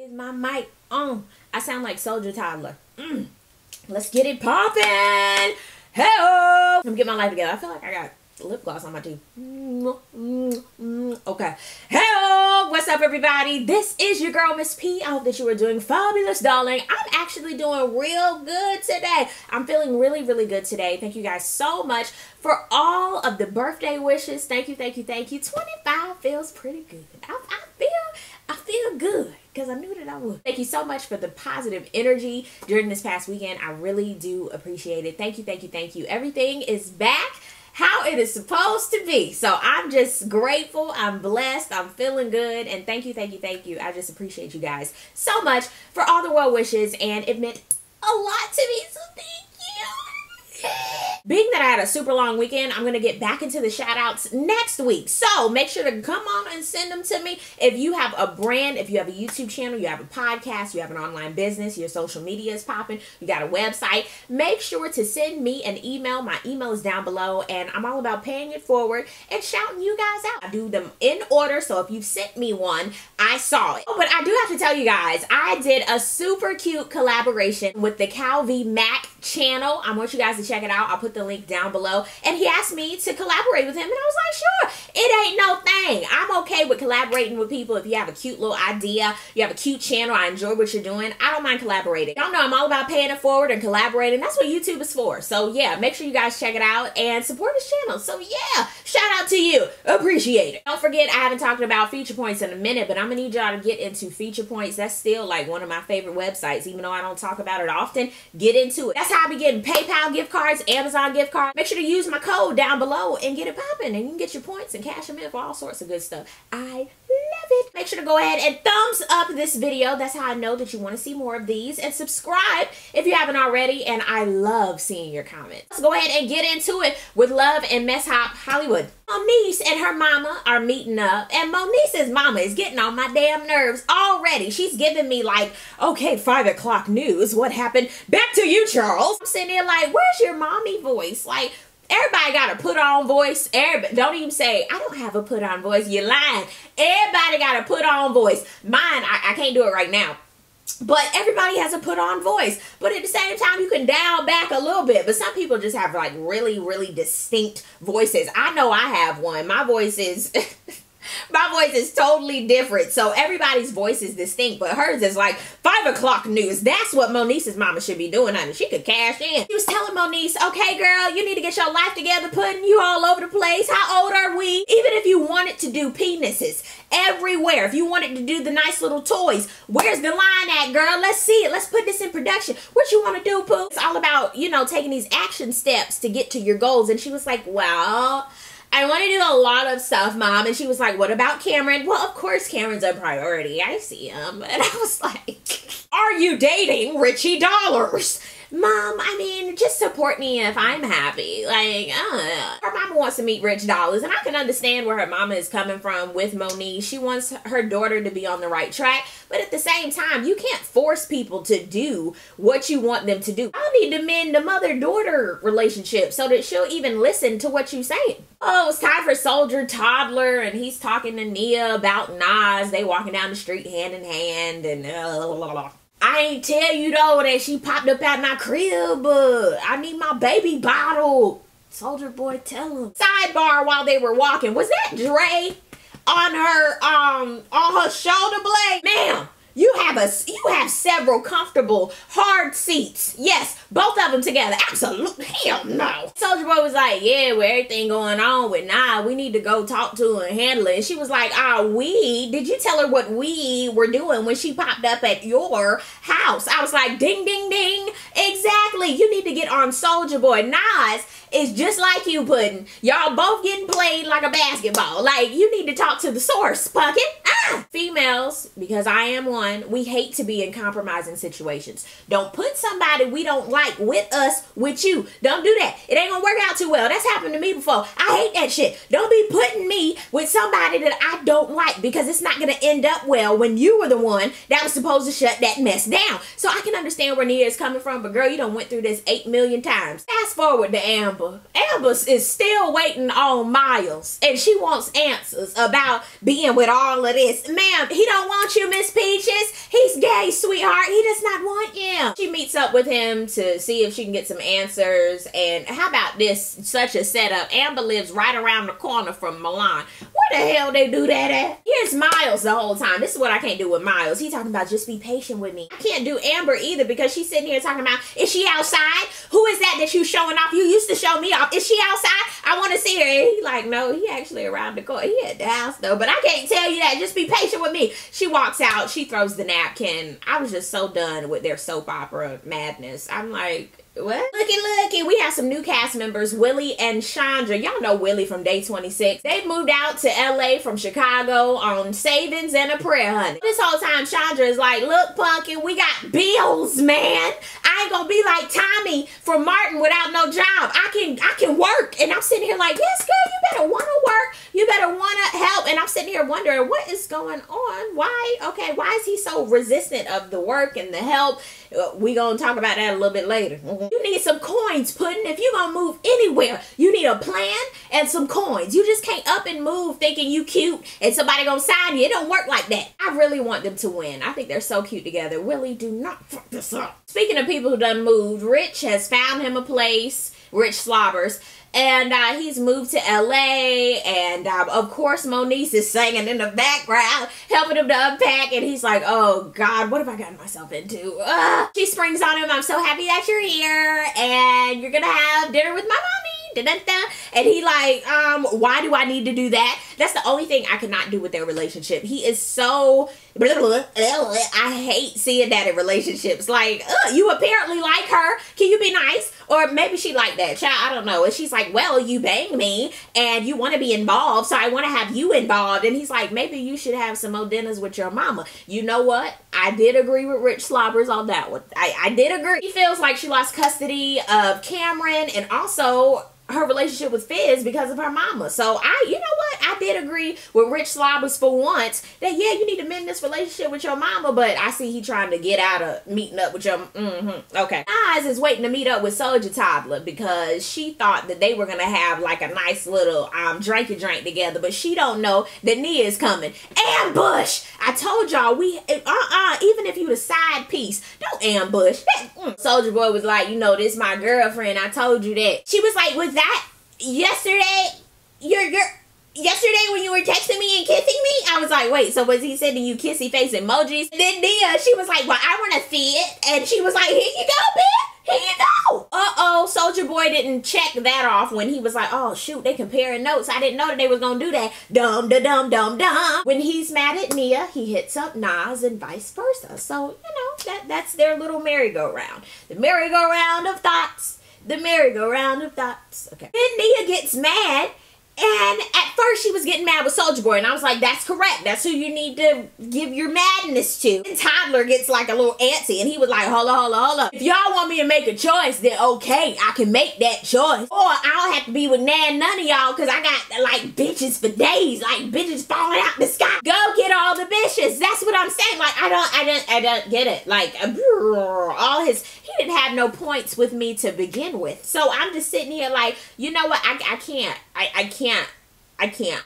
Is my mic on? I sound like Soldier Toddler. Let's get it poppin'. Hey-oh. Let me get my life together. I feel like I got lip gloss on my teeth. Okay. Hey-oh. What's up, everybody? This is your girl, Miss P. I hope that you are doing fabulous, darling. I'm actually doing real good today. I'm feeling really, really good today. Thank you guys so much for all of the birthday wishes. Thank you, thank you, thank you. 25 feels pretty good. I feel good because I knew that I would. Thank you so much for the positive energy during this past weekend. I really do appreciate it. Thank you, thank you, thank you. Everything is back how it is supposed to be. So I'm just grateful. I'm blessed. I'm feeling good. And thank you, thank you, thank you. I just appreciate you guys so much for all the well wishes. And it meant a lot to me. So thank you. Being that I had a super long weekend, I'm going to get back into the shout outs next week. So make sure to come on and send them to me. If you have a brand, if you have a YouTube channel, you have a podcast, you have an online business, your social media is popping, you got a website, make sure to send me an email. My email is down below and I'm all about paying it forward and shouting you guys out. I do them in order. So if you sent me one, I saw it. But I do have to tell you guys, I did a super cute collaboration with the Cal V Mac channel. I want you guys to check it out. I'll put the link down below. And he asked me to collaborate with him. And I was like, sure, it ain't no thing. I'm okay with collaborating with people. If you have a cute little idea, you have a cute channel, I enjoy what you're doing, I don't mind collaborating. Y'all know I'm all about paying it forward and collaborating. That's what YouTube is for. So yeah, make sure you guys check it out and support his channel. So yeah, shout out to you. Appreciate it. Don't forget, I haven't talked about Feature Points in a minute, but I'm gonna need y'all to get into Feature Points. That's still like one of my favorite websites, even though I don't talk about it often. Get into it. That's how I be getting PayPal gift cards, Amazon gift cards. Make sure to use my code down below and get it popping, and you can get your points and cash them in for all sorts of good stuff. I love it. Make sure to go ahead and thumbs up this video. That's how I know that you want to see more of these, and subscribe if you haven't already. And I love seeing your comments. Let's go ahead and get into it with Love and Mess Hop Hollywood. Moniece and her mama are meeting up, and Moniece's mama is getting on my damn nerves already. She's giving me like, okay, 5 o'clock news. What happened? Back to you, Charles. I'm sitting there like, where's your mommy voice? Like, everybody got a put on voice. Everybody, don't even say, I don't have a put on voice. You're lying. Everybody got a put on voice. Mine, I can't do it right now. But everybody has a put on voice. But at the same time, you can dial back a little bit. But some people just have like really, really distinct voices. I know I have one. My voice is... my voice is totally different. So everybody's voice is distinct, but hers is like 5 o'clock news. That's what Moniece's mama should be doing, honey. She could cash in. She was telling Moniece, okay, girl, you need to get your life together, putting you all over the place. How old are we? Even if you wanted to do penises everywhere, if you wanted to do the nice little toys, where's the line at, girl? Let's see it. Let's put this in production. What you want to do, Pooh? It's all about, you know, taking these action steps to get to your goals. And she was like, well, I want to do a lot of stuff, Mom. And she was like, what about Cameron? Well, of course, Cameron's a priority. I see him. And I was like, are you dating Richie Dollars? Mom, I mean, just support me if I'm happy. Like, her mama wants to meet Rich Dollars, and I can understand where her mama is coming from with Moniece. She wants her daughter to be on the right track, but at the same time, you can't force people to do what you want them to do. I need to mend the mother-daughter relationship so that she'll even listen to what you say. Oh, it's time for Soldier Toddler, and he's talking to Nia about Nas. They walking down the street hand in hand, and I ain't tell you though that she popped up at my crib, but I need my baby bottle. Soldier Boy, tell him. Sidebar, while they were walking, was that Dre on her shoulder blade? Ma'am, you have several comfortable hard seats. Yes, both of them together. Absolutely, hell no. Soldier Boy was like, yeah, with everything going on with Nah, we need to go talk to her and handle it. And she was like, did you tell her what we were doing when she popped up at your house? I was like, ding, ding, ding. Exactly. You need to get on Soldier Boy. Nas is just like you, Puddin'. Y'all both getting played like a basketball. Like, you need to talk to the source, Puckett. Females, because I am one, we hate to be in compromising situations. Don't put somebody we don't like with us, with you. Don't do that. It ain't gonna work out too well. That's happened to me before. I hate that shit. Don't be putting me with somebody that I don't like, because it's not gonna end up well when you were the one that was supposed to shut that mess down. So I can understand where Nia is coming from, but girl, you done went through this 8 million times. Fast forward to Amber. Amber is still waiting on Miles, and she wants answers about being with all of this Peaches. Ma'am, he don't want you, Miss Peaches. He's gay, sweetheart. He does not want you. She meets up with him to see if she can get some answers. And how about this? Such a setup. Amber lives right around the corner from Milan. Where the hell they do that at? Here's Miles the whole time. This is what I can't do with Miles. He talking about just be patient with me. I can't do Amber either because she's sitting here talking about, is she outside? Who is that you showing off? You used to show me off. Is she outside? I want to see her. And he like, no, he actually around the corner. He at the house though, but I can't tell you that. Just be patient with me. She walks out. She throws the napkin. I was just so done with their soap opera madness. I'm like, what? Looky, we have some new cast members, Willie and Chandra. Y'all know Willie from Day 26. They moved out to LA from Chicago on savings and a prayer, honey. This whole time, Chandra is like, look, Pumpkin, we got bills, man. I ain't gonna be like Tommy from Martin without no job. I can work. And I'm sitting here like, yes, girl, you better wanna work. You better wanna help. And I'm sitting here wondering, what is going on? Why is he so resistant of the work and the help? We gonna talk about that a little bit later. You need some coins, Puddin'. If you gonna move anywhere, you need a plan and some coins. You just can't up and move thinking you cute and somebody gonna sign you. It don't work like that. I really want them to win. I think they're so cute together. Willie, do not fuck this up. Speaking of people who done moved, Rich has found him a place, Rich Slobbers, and he's moved to LA, and of course Moniece is singing in the background, helping him to unpack, and he's like, oh God, what have I gotten myself into? She springs on him, I'm so happy that you're here, and you're gonna have dinner with my mommy. And he like, why do I need to do that? That's the only thing I cannot do with their relationship. He is so, I hate seeing that in relationships. Like, you apparently like her. Can you be nice? Or maybe she like that. Child, I don't know. And she's like, well, you banged me and you want to be involved, so I want to have you involved. And he's like, maybe you should have some more dinners with your mama. You know what? I did agree with Rich Slobbers on that one. I did agree. He feels like she lost custody of Cameron and also her relationship with Fizz because of her mama. So you know what? I did agree with Rich Slobbers for once that, yeah, you need to mend this relationship with your mama, but I see he trying to get out of meeting up with your, okay. Nas is waiting to meet up with Soulja Toddler because she thought that they were going to have like a nice little drinky drink together, but she don't know that Nia is coming. Ambush! I told y'all, even if you a side piece, don't ambush. Soulja Boy was like, you know, this my girlfriend. I told you that. She was like, was that yesterday? Yesterday when you were texting me and kissing me? I was like, wait, so was he sending you kissy face emojis? And then Nia, she was like, well, I want to see it. And she was like, here you go, bitch. Here you go. Soulja Boy didn't check that off when he was like, oh, shoot, they comparing notes. I didn't know that they was going to do that. Dumb. When he's mad at Nia, he hits up Nas and vice versa. So, you know, that's their little merry-go-round. The merry-go-round of thoughts. The merry-go-round of thoughts. Okay. Then Nia gets mad. And at first she was getting mad with Soulja Boy, and I was like, that's correct. That's who you need to give your madness to. And Toddler gets like a little antsy, and he was like, hold up. If y'all want me to make a choice, then okay, I can make that choice. Or I don't have to be with none of y'all, because I got like bitches for days, like bitches falling out the sky. Go get all the bitches. That's what I'm saying. Like, I don't get it. Like, he didn't have no points with me to begin with. So I'm just sitting here like, you know what? I can't.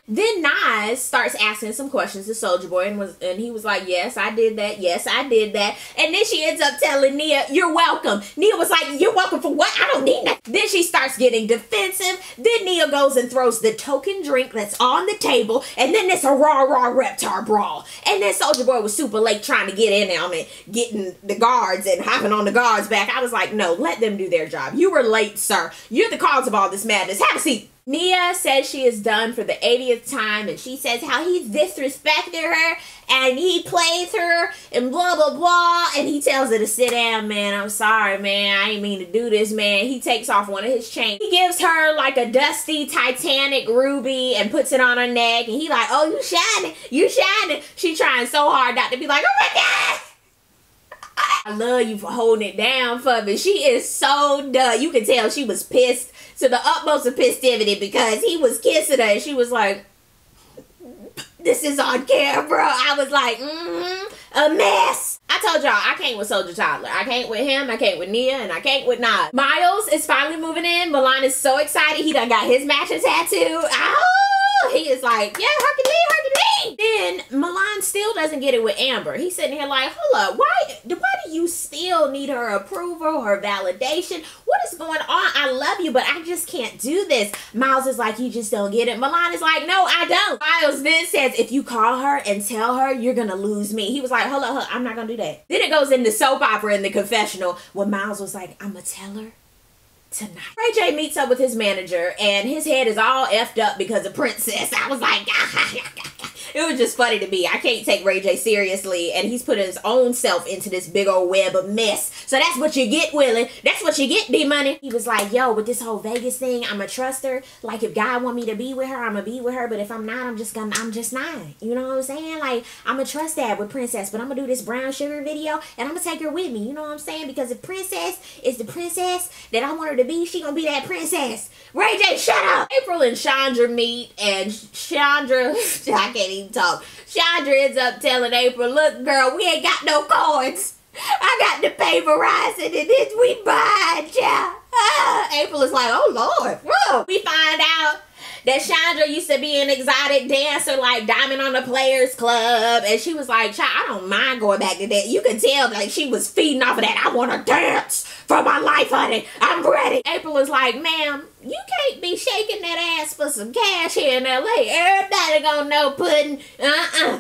Then Nas starts asking some questions to Soulja Boy and he was like, yes, I did that. Yes, I did that. And then she ends up telling Nia, you're welcome. Nia was like, you're welcome for what? I don't need that. Then she starts getting defensive. Then Nia goes and throws the token drink that's on the table. And then it's a raw reptar brawl. And then Soulja Boy was super late trying to get in on it, getting the guards and hopping on the guards' back. I was like, no, let them do their job. You were late, sir. You're the cause of all this madness. Have a seat. Nia says she is done for the 80th time, and she says how he disrespected her and he plays her and blah blah blah, and he tells her to sit down. Man, I'm sorry, man, I ain't mean to do this, man. He takes off one of his chains. He gives her like a dusty Titanic ruby and puts it on her neck, and he like, oh, you shining. She trying so hard not to be like, oh my God, I love you for holding it down for me. She is so done. You can tell she was pissed to the utmost of festivity because he was kissing her and she was like, this is on camera. I was like, a mess. I told y'all, I can't with Soulja Toddler. I can't with him, I can't with Nia, and I can't with Nas. Miles is finally moving in. Milan is so excited. He done got his matching tattoo. Oh, He is like, yeah, Hercules, Hercules. Then Milan still doesn't get it with Amber. He's sitting here like, hold up, why do you still need her approval, her validation? What is going on? I love you, but I just can't do this. Miles is like, you just don't get it. Milan is like, no, I don't. Miles then says, if you call her and tell her, you're gonna lose me. He was like, hold up, I'm not gonna do that. Then it goes into soap opera in the confessional when Miles was like, I'm gonna tell her tonight. Ray J meets up with his manager and his head is all effed up because of Princess. I was like, it was just funny to me. I can't take Ray J seriously, and he's putting his own self into this big old web of mess. So that's what you get, Willie. That's what you get, D-Money. He was like, yo, with this whole Vegas thing, I'ma trust her. Like, if God want me to be with her, I'ma be with her. But if I'm not, I'm just not. You know what I'm saying? Like, I'ma trust that with Princess. But I'm gonna do this brown sugar video, and I'm gonna take her with me. You know what I'm saying? Because if Princess is the princess that I want her to be, she gonna be that princess. Ray J, shut up! April and Chandra meet, and Chandra, I can't even talk. Chandra ends up telling April, look, girl, we ain't got no cards. I got the paparazzi, and then we buy it, yeah. April is like, oh, Lord. Whoa. We find out that Chandra used to be an exotic dancer like Diamond on the Players Club. And she was like, I don't mind going back to that. You can tell like she was feeding off of that. I want to dance for my life, honey. I'm ready. April is like, ma'am, you can't be shaking that ass for some cash here in LA. Everybody gonna know pudding.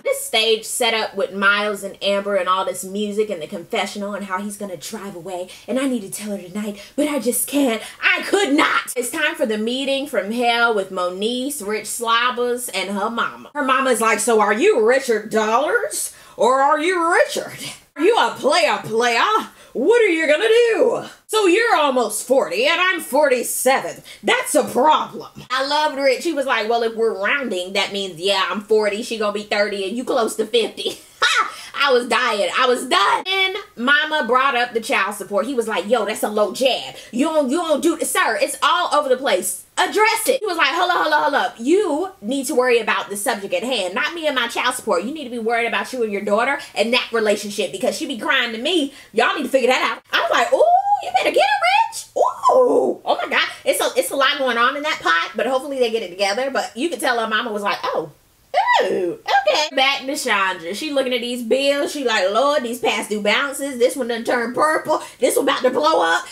This stage set up with Miles and Amber and all this music and the confessional and how he's gonna drive away. And I need to tell her tonight, but I just can't. I could not. It's time for the meeting from hell with Moniece, Rich Slobbers, and her mama. Her mama's like, so are you Richard Dollars or are you Richard? Are you a player? What are you gonna do? So you're almost 40 and I'm 47. That's a problem. I loved Rich. He was like, well, if we're rounding, that means, yeah, I'm 40, she gonna be 30, and you close to 50. I was dying. I was done. And Mama brought up the child support. He was like, yo, that's a low jab. You don't do this, sir. It's all over the place. Address it. He was like, hold up. You need to worry about the subject at hand, not me and my child support. You need to be worried about you and your daughter and that relationship because she be crying to me. Y'all need to figure that out. I was like, ooh, you better get it, Rich. Ooh. Oh my God. It's a lot going on in that pot, but hopefully they get it together. But you could tell her mama was like, oh. Ooh, okay. Back to Chandra. She looking at these bills. She like, Lord, these past due balances. This one done turned purple. This one about to blow up.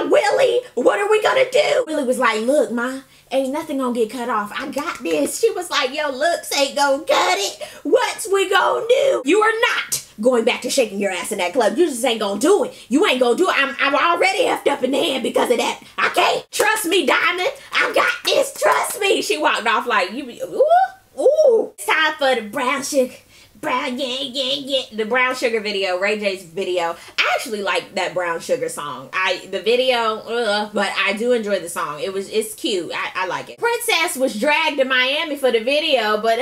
Willie, what are we gonna do? Willie was like, look, ma, ain't nothing gonna get cut off. I got this. She was like, yo, looks ain't gonna cut it. What's we gonna do? You are not going back to shaking your ass in that club. You just ain't gonna do it. You ain't gonna do it. I'm already effed up in the hand because of that. I can't. Trust me, Diamond. I got this. Trust me. She walked off like, ooh, it's time for the brown sugar. The brown sugar video, Ray J's video. I actually like that brown sugar song. The video, but I do enjoy the song. It's cute. I like it. Princess was dragged to Miami for the video, but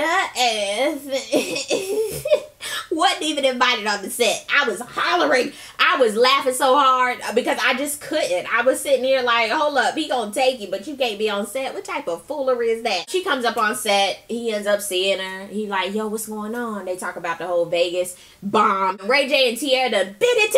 wasn't even invited on the set. I was hollering. I was laughing so hard because I just couldn't. I was sitting here like, hold up, he gonna take you, but you can't be on set. What type of foolery is that? She comes up on set. He ends up seeing her. He like, yo, what's going on? They talk about the whole Vegas bomb. Ray J and Tierra done bit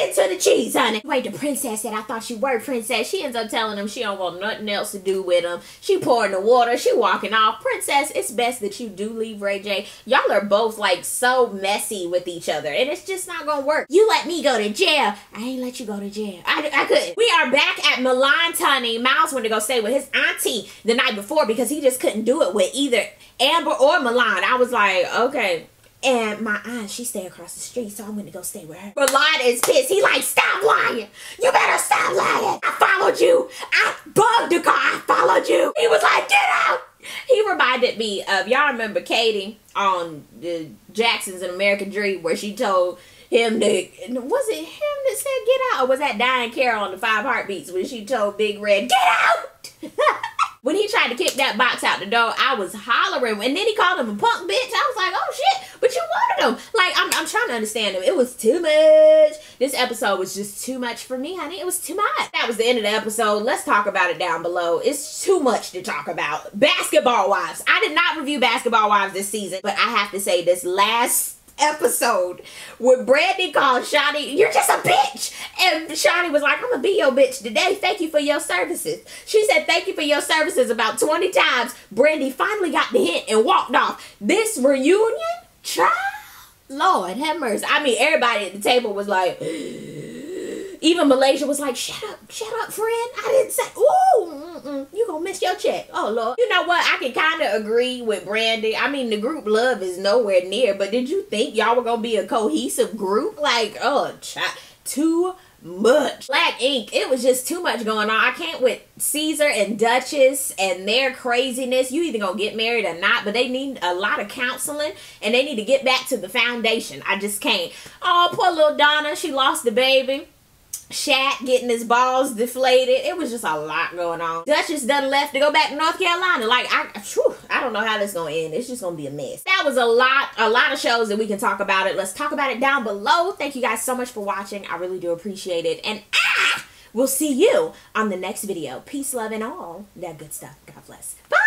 into the cheese, honey. Wait, the princess said, I thought you were princess. She ends up telling him she don't want nothing else to do with him. She pouring the water. She walking off. Princess, it's best that you do leave Ray J. Y'all are both like so messy with each other and it's just not gonna work. You let me go to jail. I ain't let you go to jail. I couldn't. We are back at Milan Tunney. Miles went to go stay with his auntie the night before because he just couldn't do it with either Amber or Milan. I was like, okay. And my aunt, she stay across the street, so I'm gonna go stay with her. Milan is pissed. He like, stop lying. You better stop lying. I followed you. I bugged the car. I followed you. He was like, get out. He reminded me of, y'all remember Katie on the Jacksons in American Dream where she told him to, was it him that said get out? Or was that Diane Carroll on the 5 Heartbeats when she told Big Red, get out? When he tried to kick that box out the door, I was hollering. And then he called him a punk bitch. I was like, oh shit, but you wanted him. Like, I'm trying to understand him. It was too much. This episode was just too much for me, honey. It was too much. That was the end of the episode. Let's talk about it down below. It's too much to talk about. Basketball Wives. I did not review Basketball Wives this season, but I have to say this last episode where Brandy called Shawty, "You're just a bitch." And Shawty was like, "I'm gonna be your bitch today. Thank you for your services." She said thank you for your services about 20 times. Brandy finally got the hint and walked off. This reunion, child, Lord have mercy. I mean, everybody at the table was like, even Malaysia was like, shut up, friend. I didn't say, ooh, you gonna miss your check. Oh, Lord. You know what? I can kind of agree with Brandy. I mean, the group love is nowhere near, but did you think y'all were gonna be a cohesive group? Like, oh, too much. Black Ink, it was just too much going on. I can't with Caesar and Duchess and their craziness. You either gonna get married or not, but they need a lot of counseling and they need to get back to the foundation. I just can't. Oh, poor little Donna. She lost the baby. Shaq getting his balls deflated. It was just a lot going on. Duchess done left to go back to North Carolina. Like, I don't know how this gonna end. It's just gonna be a mess. That was a lot of shows that we can talk about it. Let's talk about it down below. Thank you guys so much for watching. I really do appreciate it. And we'll see you on the next video. Peace, love, and all that good stuff. God bless. Bye.